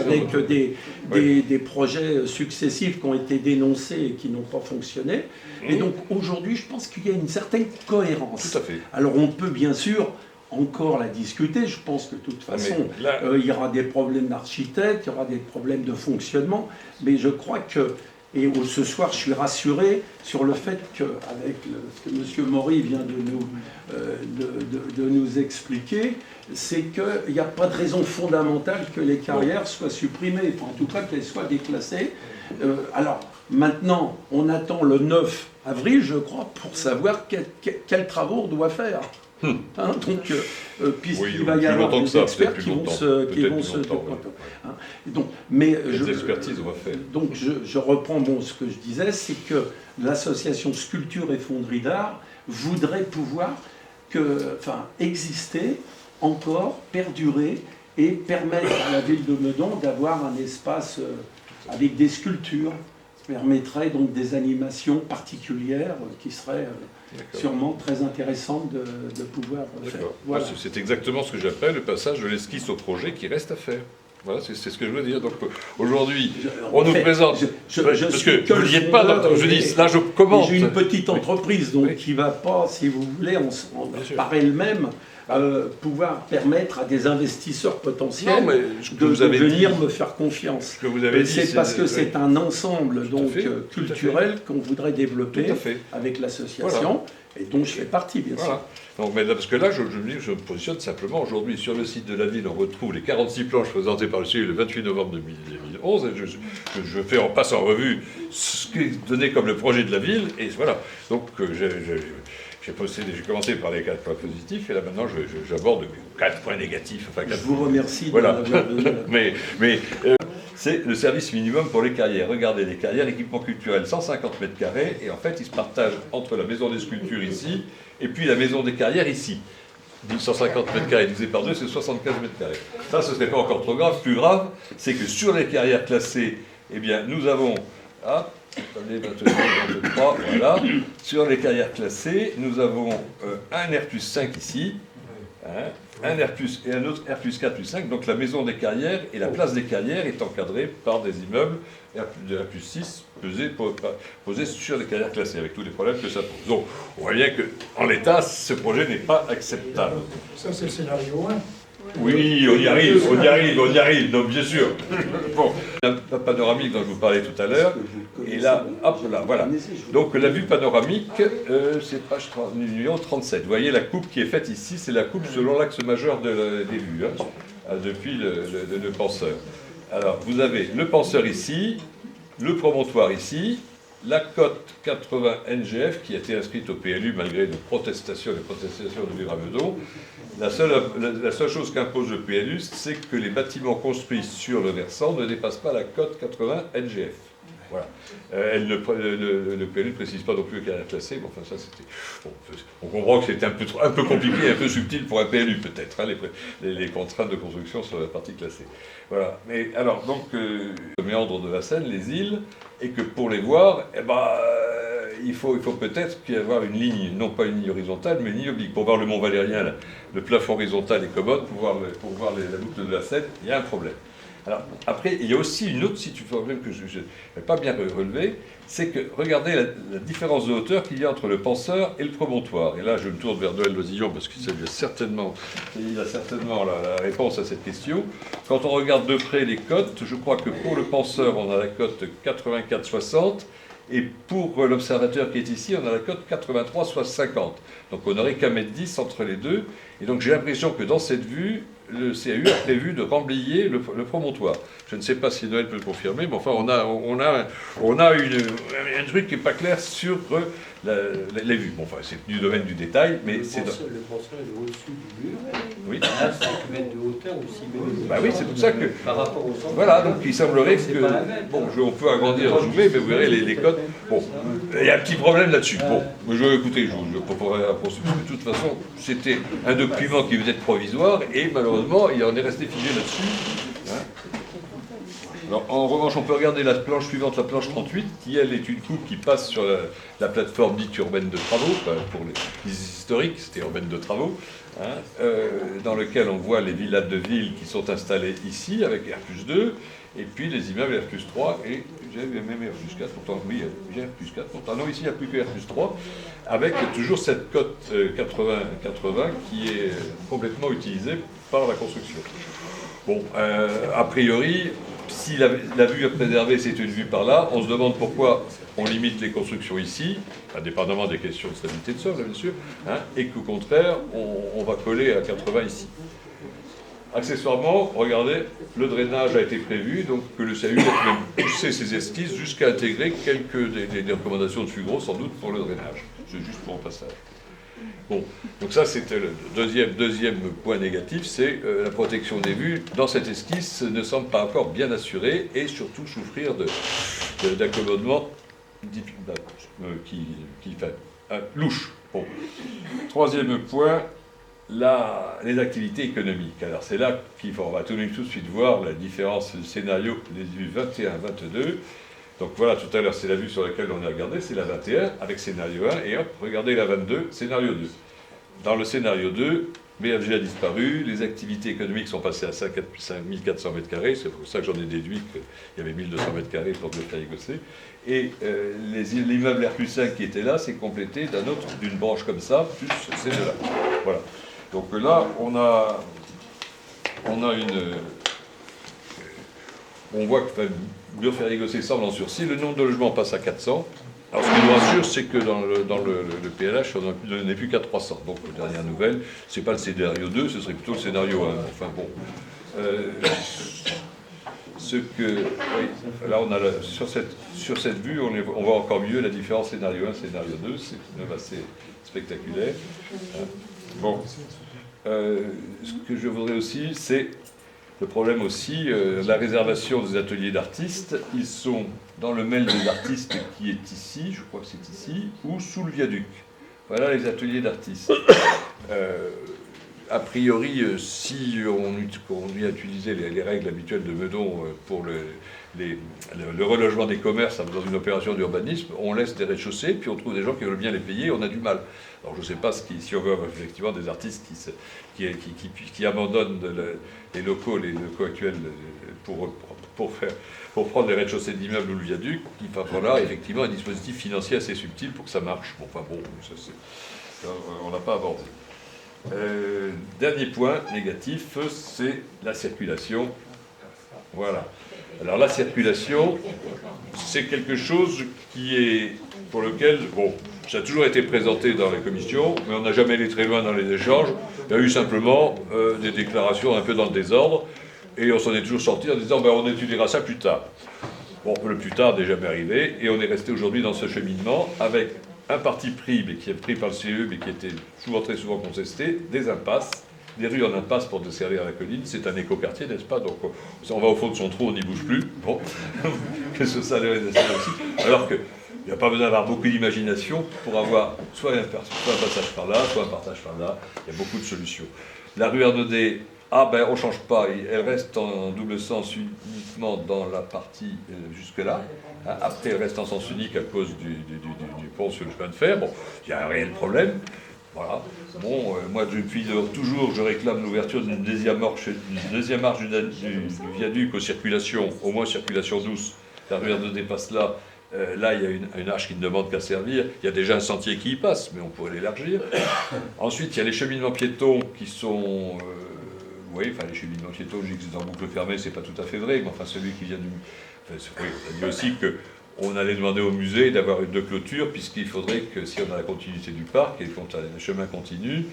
avec des projets successifs qui ont été dénoncés et qui n'ont pas fonctionné. Et donc aujourd'hui, je pense qu'il y a une certaine cohérence. Tout à fait. Alors on peut bien sûr encore la discuter. Je pense que de toute façon, il y aura des problèmes d'architectes, il y aura des problèmes de fonctionnement. Mais je crois que, et ce soir, je suis rassuré sur le fait qu'avec ce que M. Maury vient de nous expliquer, c'est qu'il n'y a pas de raison fondamentale que les carrières soient supprimées, enfin, en tout cas qu'elles soient déclassées. Alors, maintenant, on attend le 9 avril, je crois, pour savoir quels travaux on doit faire. Donc, puisqu'il va y avoir des experts qui vont se... mais les expertises, on va faire. Donc, je reprends ce que je disais, c'est que l'association Sculpture et Fonderie d'Art voudrait pouvoir exister encore, perdurer et permettre à la ville de Meudon d'avoir un espace avec des sculptures, permettrait donc des animations particulières qui seraient sûrement très intéressantes de pouvoir faire. Voilà. C'est exactement ce que j'appelle le passage de l'esquisse au projet qui reste à faire. Voilà, c'est ce que je veux dire. Donc aujourd'hui, on nous présente. Parce que vous ne dites pas, je dis, là je commente. J'ai une petite entreprise donc, qui ne va pas, si vous voulez, par elle-même, pouvoir permettre à des investisseurs potentiels de venir me faire confiance. C'est parce que c'est un ensemble donc, culturel qu'on voudrait développer avec l'association. Et dont je fais partie, bien sûr. Donc, mais parce que là, je me positionne simplement aujourd'hui sur le site de la ville, on retrouve les 46 planches présentées par le CIE le 28 novembre 2011. Et je fais en passe en revue ce qui est donné comme le projet de la ville. Et voilà. Donc, j'ai commencé par les 4 points positifs, et là maintenant, j'aborde 4 points négatifs. Enfin, 4 je vous remercie de l'avoir donné. C'est le service minimum pour les carrières. Regardez, les carrières, équipement culturel, 150 mètres carrés, et en fait, ils se partagent entre la maison des sculptures ici, et puis la maison des carrières ici. 150 mètres carrés divisé par 2, c'est 75 mètres carrés. Ça, ce serait pas encore trop grave. Plus grave, c'est que sur les carrières classées, eh bien, nous avons... Attendez, 22, 23, voilà. Sur les carrières classées, nous avons un R+5 ici, un R+, et un autre R+4 plus 5, donc la maison des carrières et la place des carrières est encadrée par des immeubles de R+6 posés sur les carrières classées, avec tous les problèmes que ça pose. Donc, on voit bien qu'en l'état, ce projet n'est pas acceptable. Ça, c'est le scénario 1. Oui, on y arrive, donc bien sûr. Bon, la panoramique dont je vous parlais tout à l'heure, et là, hop là, voilà. Donc la vue panoramique, c'est page numéro 37. Vous voyez la coupe qui est faite ici, c'est la coupe selon l'axe majeur des vues, depuis le penseur. Alors, vous avez le penseur ici, le promontoire ici, la cote 80 NGF qui a été inscrite au PLU malgré les protestations de Virameudon. La seule chose qu'impose le PLU, c'est que les bâtiments construits sur le versant ne dépassent pas la cote 80 NGF. Voilà. Le PLU ne précise pas non plus qu'elle est classée, mais enfin ça c'était... Bon, on comprend que c'était un peu compliqué, un peu subtil pour un PLU peut-être, les contraintes de construction sur la partie classée. Voilà. Mais alors, donc, le méandre de la Seine, les îles, et que pour les voir, il faut peut-être qu'il y ait une ligne, non pas une ligne horizontale, mais une ligne oblique. Pour voir le Mont Valérien, le plafond horizontal est commode, pour voir la boucle de la Seine, il y a un problème. Alors, après, il y a aussi une autre problème que je n'ai pas bien relevé, c'est que, regardez la différence de hauteur qu'il y a entre le penseur et le promontoire. Et là, je me tourne vers Noël Loisillon, parce qu'il a certainement la réponse à cette question. Quand on regarde de près les cotes, je crois que pour le penseur, on a la cote 84,60, et pour l'observateur qui est ici, on a la cote 83,50. Donc on n'aurait qu'à mettre 10 entre les deux. Et donc j'ai l'impression que dans cette vue, le CAU a prévu de remblayer le promontoire. Je ne sais pas si Noël peut le confirmer, mais enfin on a un truc qui n'est pas clair sur les vues. Bon, enfin c'est du domaine du détail, mais c'est... Le penseur est au-dessus du mur. Oui. À 5 mètres de hauteur ou 6 mètres de hauteur. Bah oui, c'est pour ça que... Par rapport au centre. Voilà, donc il semblerait que... Bon, on peut agrandir, rajouter, mais vous verrez les codes. Bon, il y a un petit problème là-dessus. Bon, écoutez, je proposerai la poursuite. De toute façon, c'était un document qui devait être provisoire, et malheureusement, il en est resté figé là-dessus. Alors, en revanche, on peut regarder la planche suivante, la planche 38, qui, elle, est une coupe qui passe sur la plateforme dite urbaine de travaux, pour les historiques, c'était urbaine de travaux, hein, dans lequel on voit les villas de ville qui sont installées ici, avec R+2, et puis les immeubles R+3, et j'ai même R+4, pourtant, oui, j'ai R+4, pourtant, non, ici, il n'y a plus que R+3, avec toujours cette cote 80-80 qui est complètement utilisée par la construction. Bon, a priori, si la vue est préservée, c'est une vue par là, on se demande pourquoi on limite les constructions ici, indépendamment des questions de stabilité de sol, bien sûr, hein, et qu'au contraire, on va coller à 80 ici. Accessoirement, regardez, le drainage a été prévu, donc que le SAU a même poussé ses esquisses jusqu'à intégrer quelques des recommandations de Fugro, sans doute, pour le drainage. C'est juste pour un passage. Bon, donc ça c'était le deuxième point négatif, c'est la protection des vues. Dans cette esquisse, ne semble pas encore bien assurée et surtout souffrir d'accommodements qui fait louche. Bon.22e point, les activités économiques. Alors c'est là qu'on va tout de suite voir la différence de scénario des vues 21-22. Donc voilà, tout à l'heure, c'est la vue sur laquelle on a regardé, c'est la 21 avec scénario 1, et hop, regardez la 22, scénario 2. Dans le scénario 2, BFG a disparu, les activités économiques sont passées à 5400 m², c'est pour ça que j'en ai déduit qu'il y avait 1200 m² pour le faire égosser, et l'immeuble R+5 qui était là, c'est complété d'une branche comme ça, plus ces deux-là. Voilà. Donc là, on a on voit que mieux faire égosser semble en sursis, le nombre de logements passe à 400. Alors ce qui nous rassure, c'est que dans le PLH, on n'est plus qu'à 300. Donc, dernière nouvelle, ce n'est pas le scénario 2, ce serait plutôt le scénario 1. Enfin bon. Oui, là, sur cette vue, on voit encore mieux la différence scénario 1, scénario 2. C'est même assez spectaculaire. Bon. Ce que je voudrais aussi, c'est le problème aussi, la réservation des ateliers d'artistes. Ils sont dans le mail des artistes qui est ici, je crois que c'est ici, ou sous le viaduc. Voilà les ateliers d'artistes. A priori, si on vient utiliser les règles habituelles de Meudon pour le relogement des commerces dans une opération d'urbanisme, on laisse des rez-de-chaussée, puis on trouve des gens qui veulent bien les payer, on a du mal. Alors je ne sais pas si on veut effectivement des artistes qui abandonnent les locaux actuels pour prendre les rez-de-chaussée d'immeubles ou le viaduc, il va falloir effectivement un dispositif financier assez subtil pour que ça marche. Bon, enfin bon, ça, on n'a pas abordé. Dernier point négatif, c'est la circulation. Voilà. Alors la circulation, c'est quelque chose pour lequel, bon, ça a toujours été présenté dans les commissions, mais on n'a jamais été très loin dans les échanges. Il y a eu simplement des déclarations un peu dans le désordre, et on s'en est toujours sorti en disant ben, on étudiera ça plus tard. Bon, le plus tard n'est jamais arrivé, et on est resté aujourd'hui dans ce cheminement avec un parti pris, mais qui est pris par le CE, mais qui était très souvent contesté, des impasses, des rues en impasse pour desservir la colline. C'est un écoquartier, n'est-ce pas? Donc on va au fond de son trou, on n'y bouge plus. Bon, qu'est-ce que ça leur est aussi? Alors qu'il n'y a pas besoin d'avoir beaucoup d'imagination pour avoir soit un passage par là, soit un partage par là. Il y a beaucoup de solutions. La rue Arnaudet, on ne change pas, elle reste en double sens uniquement dans la partie jusque-là. Après, elle reste en sens unique à cause du pont sur le chemin de fer. Bon, il y a un réel problème. Voilà. Bon, moi, depuis toujours, je réclame l'ouverture d'une deuxième marche du viaduc aux circulations, au moins circulation douce. La rue Arnaudet passe là. Là, il y a une arche qui ne demande qu'à servir. Il y a déjà un sentier qui y passe, mais on pourrait l'élargir. Ensuite, il y a les cheminements piétons qui sont... oui, enfin, les cheminements piétons, je dis que c'est en boucle fermée, c'est pas tout à fait vrai, mais enfin, celui qui vient du... Enfin, oui, on a dit aussi qu'on allait demander au musée d'avoir une clôture, puisqu'il faudrait que, si on a la continuité du parc et qu'on a le chemin continu,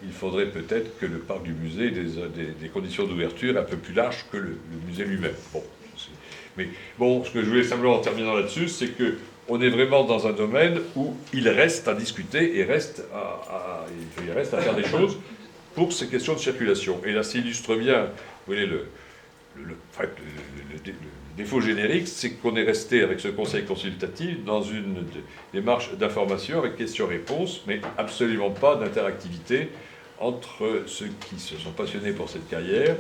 il faudrait peut-être que le parc du musée ait des conditions d'ouverture un peu plus larges que le musée lui-même. Bon, mais bon, ce que je voulais simplement en terminant là-dessus, c'est qu'on est vraiment dans un domaine où il reste à discuter et il reste à faire des choses pour ces questions de circulation. Et là s'illustre bien, vous voyez, le défaut générique, c'est qu'on est resté avec ce conseil consultatif dans une démarche d'information avec questions-réponses, mais absolument pas d'interactivité entre ceux qui se sont passionnés pour cette carrière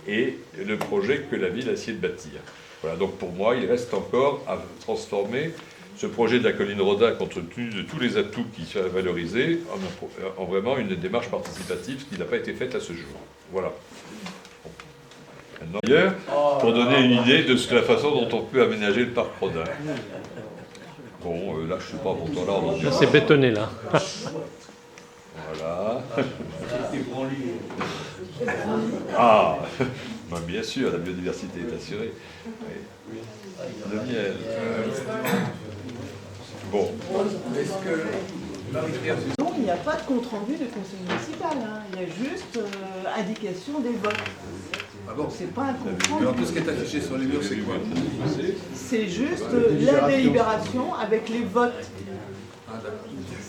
et le projet que la ville a essayé de bâtir. Voilà, donc pour moi, il reste encore à transformer ce projet de la colline Rodin, compte tenu de tous les atouts qui sont valorisés, en vraiment une démarche participative qui n'a pas été faite à ce jour. Voilà. Maintenant, d'ailleurs, pour donner une idée de la façon dont on peut aménager le parc Rodin. Bon, là, je ne sais pas pour ton ordre. C'est bétonné, là. Voilà. Ah, ben, bien sûr, la biodiversité est assurée. Oui. Le miel. Bon. Non, il n'y a pas de compte-rendu du conseil municipal. Hein. Il y a juste indication des votes. Ah bon? C'est pas un compte-rendu. Alors tout ce qui est affiché sur les murs, c'est quoi? C'est juste la délibération avec les votes. Ah, d'accord.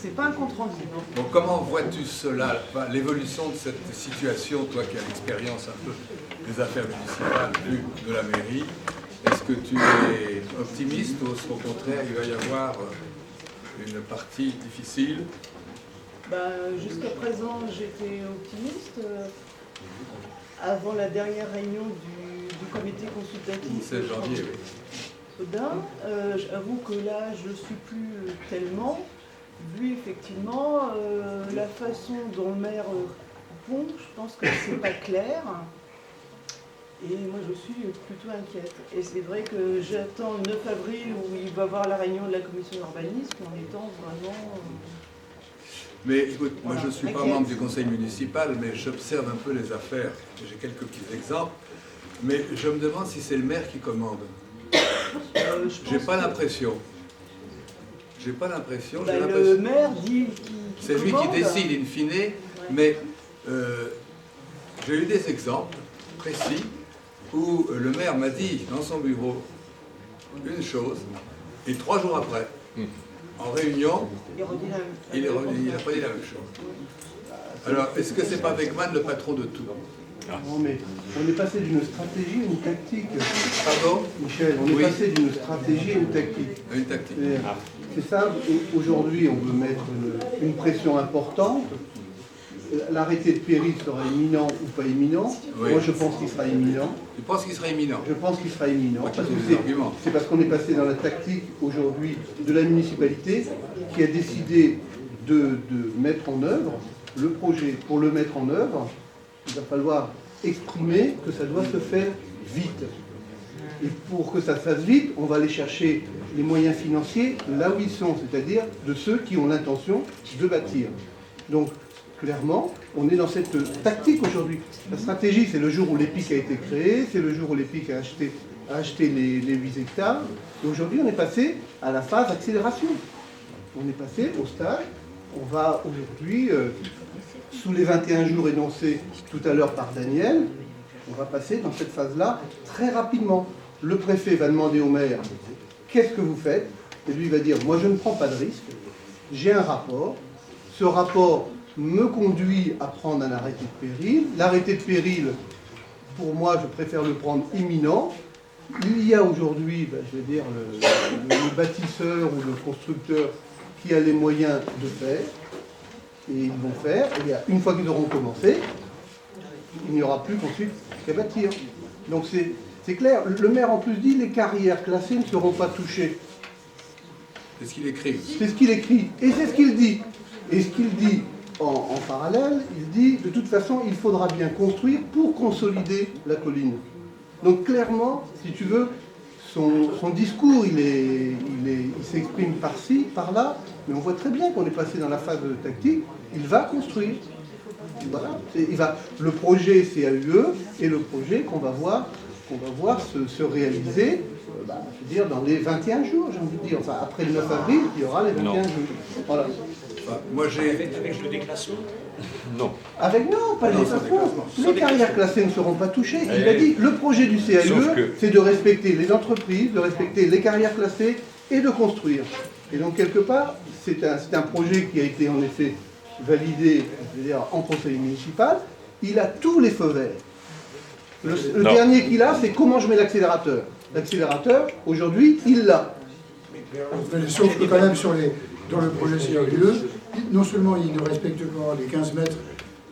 C'est pas un compte-rendu. Donc comment vois-tu cela, l'évolution de cette situation, toi qui as l'expérience un peu des affaires municipales, de la mairie? Est-ce que tu es optimiste ou au contraire il va y avoir une partie difficile? Jusqu'à présent, j'étais optimiste. Avant la dernière réunion du comité consultatif 16 janvier, oui. J'avoue que là, je ne suis plus tellement, vu effectivement la façon dont le maire répond, je pense que c'est pas clair. Et moi, je suis plutôt inquiète. Et c'est vrai que j'attends le 9 avril où il va y avoir la réunion de la commission d'urbanisme en étant vraiment... Mais écoute, moi je ne suis pas membre du conseil municipal, mais j'observe un peu les affaires. J'ai quelques petits exemples. Mais je me demande si c'est le maire qui commande. J'ai pas l'impression. J'ai pas l'impression. Le maire dit qu'il c'est lui qui décide in fine, mais j'ai eu des exemples précis où le maire m'a dit dans son bureau une chose, et 3 jours après, en réunion, il n'a pas dit la même chose. Alors, est-ce que c'est pas Wegman le patron de tout? Non, mais on est passé d'une stratégie à une tactique. Pardon? Michel, on est passé d'une stratégie à une tactique. Une tactique. C'est ça, aujourd'hui on veut mettre une pression importante. L'arrêté de péril sera imminent ou pas imminent. Oui. Moi je pense qu'il sera imminent. Tu penses qu'il sera imminent? Je pense qu'il sera imminent. Parce que c'est parce qu'on est passé dans la tactique aujourd'hui de la municipalité qui a décidé de mettre en œuvre le projet. Pour le mettre en œuvre, il va falloir exprimer que ça doit se faire vite. Et pour que ça se fasse vite, on va aller chercher les moyens financiers là où ils sont, c'est-à-dire de ceux qui ont l'intention de bâtir. Donc, clairement, on est dans cette tactique aujourd'hui. La stratégie, c'est le jour où l'EPIC a été créé, c'est le jour où l'EPIC a acheté les 8 hectares. Et aujourd'hui, on est passé à la phase accélération. On est passé au stade. On va aujourd'hui, sous les 21 jours énoncés tout à l'heure par Daniel, on va passer dans cette phase-là très rapidement. Le préfet va demander au maire « Qu'est-ce que vous faites ?» Et lui il va dire « Moi, je ne prends pas de risque. J'ai un rapport. Ce rapport me conduit à prendre un arrêté de péril. L'arrêté de péril, pour moi, je préfère le prendre imminent. Il y a aujourd'hui, je vais dire, le bâtisseur ou le constructeur qui a les moyens de faire. Et ils vont faire. Et une fois qu'ils auront commencé, il n'y aura plus qu'ensuite qu'à bâtir. Donc c'est clair. Le maire en plus dit les carrières classées ne seront pas touchées. C'est ce qu'il écrit. C'est ce qu'il écrit. Et c'est ce qu'il dit. Et ce qu'il dit en parallèle, il dit de toute façon il faudra bien construire pour consolider la colline. Donc clairement, si tu veux, son discours il s'exprime par-ci, par-là, mais on voit très bien qu'on est passé dans la phase tactique. Il va construire. Voilà. Le projet CAUE est le projet qu'on va voir se réaliser, je veux dire, dans les 21 jours, j'ai envie de dire. Enfin, après le 9 avril, il y aura les 21 jours. Voilà. Moi, Avec le déclassement? Non. Non, pas les déclassement. Les carrières classées ne seront pas touchées. Il a dit, le projet du CAUE, c'est de respecter les entreprises, de respecter les carrières classées et de construire. Et donc, quelque part, c'est un projet qui a été en effet validé, je veux dire, en conseil municipal. Il a tous les feux verts. Le dernier qu'il a, c'est comment je mets l'accélérateur. L'accélérateur, aujourd'hui, il l'a. Sauf que quand même, dans le projet CAUE, non seulement il ne respecte pas les 15 mètres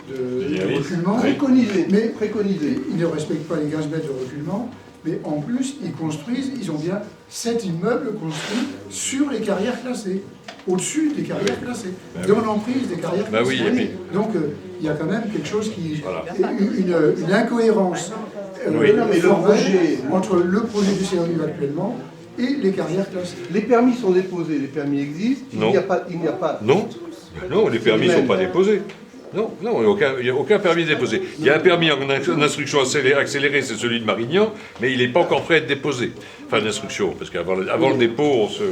de reculement. Préconisé. Mais Préconisé. ils ne respectent pas les 15 mètres de reculement, mais en plus, ils construisent, ils ont bien 7 immeubles construits sur les carrières classées, au-dessus des carrières classées, dans l'emprise des carrières classées. oui, et puis- Donc, il y a quand même quelque chose qui... Voilà. une incohérence Oui. Non, mais le formelle projet- entre le projet du CRU actuellement et les carrières classées. Les permis sont déposés, les permis existent. Non. Il n'y a pas. Non, non, les permis ne sont pas déposés. Non, non, il n'y a aucun permis déposé. Il y a un permis en instruction accélérée, c'est celui de Marignan, mais il n'est pas encore prêt à être déposé. Enfin, l'instruction, parce qu'avant le dépôt, on se...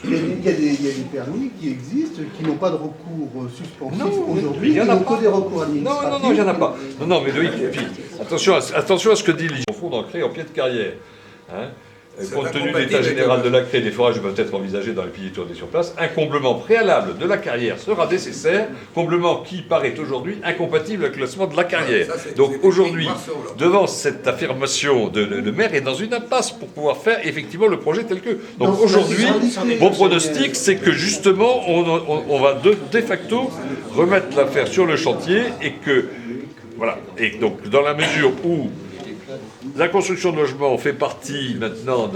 Il y a des permis qui existent, qui n'ont pas de recours suspensif Non, aujourd'hui, il y en qui a n'ont pas. que des recours Non, administratifs. non, non, il n'y en a pas. Non, non, mais Loïc, et puis, attention à ce que dit l'IGN. Au fond, d'ancrer en pied de carrière. Hein. Compte tenu de l'état général de la craie, des forages peuvent être envisagés dans les piliers tournés sur place. Un comblement préalable de la carrière sera nécessaire, comblement qui paraît aujourd'hui incompatible avec le classement de la carrière. Ça, c'est- Donc c'est aujourd'hui, noir sur blanc. devant cette affirmation de le maire est dans une impasse pour pouvoir faire effectivement le projet tel que. Donc Non, aujourd'hui, ça, c'est mon pronostic, c'est que justement, on va de facto remettre l'affaire sur le chantier et que, voilà, et donc dans la mesure où la construction de logements fait partie maintenant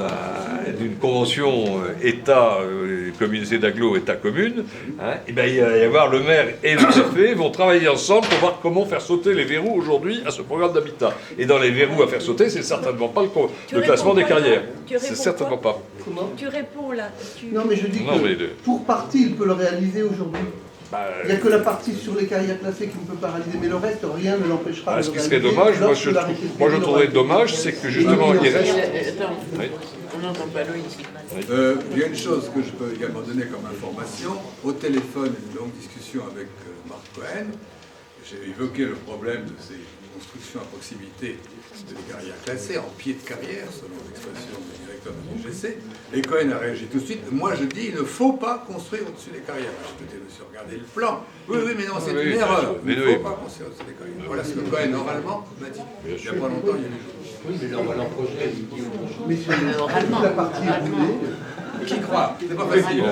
d'une convention État, communauté d'agglo, État-commune. Hein, et ben, il va y avoir le maire et le préfet vont travailler ensemble pour voir comment faire sauter les verrous aujourd'hui à ce programme d'habitat. Et dans les verrous à faire sauter, c'est certainement pas le classement des carrières. C'est certainement pas. Tu réponds là. Non, mais je dis Non, que mais pour partie, il peut le réaliser aujourd'hui. Bah, Il n'y a que la partie sur les carrières classées qui ne peut pas réaliser, mais le reste, rien ne l'empêchera de ce le qui serait réaliser dommage, lorsque l'arrêté de moi je Pékin trouverais aura dommage, été- c'est que justement il reste. Attends, Oui. on n'entend pas Loïc. Il y a une chose que je peux également donner comme information. Au téléphone, une longue discussion avec Marc Cohen. J'ai évoqué le problème de ces constructions à proximité de carrières classées, en pied de carrière, selon l'expression du directeur de l'UGC. Et Cohen a réagi tout de suite. Moi, je dis, il ne faut pas construire au-dessus des carrières. Écoutez, monsieur, regardez le plan. Oui, oui, mais non, c'est Oui, une erreur. mais Il ne oui. faut pas construire au-dessus des carrières. Voilà ce que Cohen, oralement, m'a dit. Il n'y a pas longtemps, il y a des jours. Oui, mais l'an prochain, il dit Mais sur la partie roulée, Qui croit? C'est pas facile.